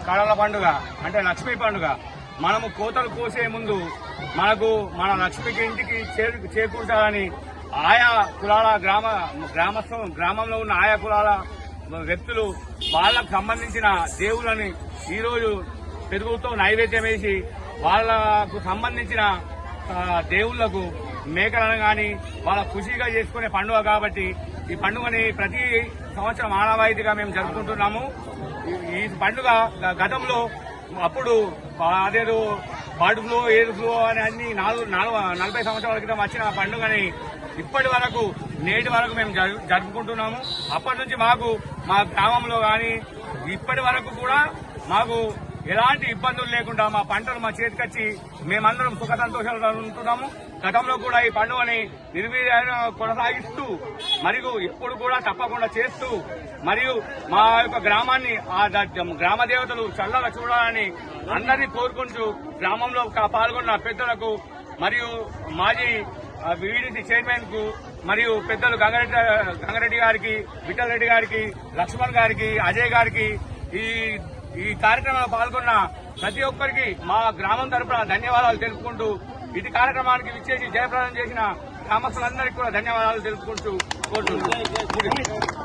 కడల పండుగ అంటే లక్ష్మీ పండుగ. మనము కోతలు కోసే ముందు మన లక్ష్మికి ఇంటికి చేకూర్చాలని ఆయా కులాల గ్రామంలో ఉన్న ఆయా కులాల వ్యక్తులు వాళ్ళకు సంబంధించిన దేవుళ్ళని ఈరోజు పెరుగుతో నైవేద్యం వేసి వాళ్లకు సంబంధించిన దేవుళ్లకు మేకలను గాని వాళ్ళ ఖుషిగా చేసుకునే పండుగ కాబట్టి ఈ పండుగని ప్రతి సంవత్సరం ఆనవాయితీగా మేము జరుపుకుంటున్నాము. ఈ పండుగ గతంలో అప్పుడు అదేదో బర్డ్ ఫ్లూ ఎయిర్ ఫ్లూ అని అన్ని 40 సంవత్సరాల క్రితం వచ్చిన పండుగని ఇప్పటి వరకు నేటి వరకు మేము జరుపుకుంటున్నాము. అప్పటి నుంచి మాకు మా గ్రామంలో గాని ఇప్పటి వరకు కూడా మాకు ఎలాంటి ఇబ్బందులు లేకుండా మా పంటలు మా చేతికొచ్చి మేమందరం సుఖ సంతోషాలు ఉంటున్నాము. గతంలో కూడా ఈ పండుగని నిర్వీర్యంగా కొనసాగిస్తూ మరియు ఎప్పుడు కూడా తప్పకుండా చేస్తూ మరియు మా యొక్క గ్రామాన్ని గ్రామ దేవతలు చల్లగా చూడాలని అందరినీ కోరుకుంటూ గ్రామంలో పాల్గొన్న పెద్దలకు మరియు మాజీ వీడిసి చైర్మన్ కు మరియు పెద్దలు గంగారెడ్డి గారికి, విఠల్ రెడ్డి గారికి, లక్ష్మణ్ గారికి, అజయ్ గారికి ఈ కార్యక్రమంలో పాల్గొన్న ప్రతి ఒక్కరికి మా గ్రామం తరఫున ధన్యవాదాలు తెలుపుకుంటూ ఇది కార్యక్రమానికి విచ్చేసి జయప్రదం చేసిన గ్రామస్తులందరికీ కూడా ధన్యవాదాలు తెలుపుకుంటూ కోరుతున్నాను.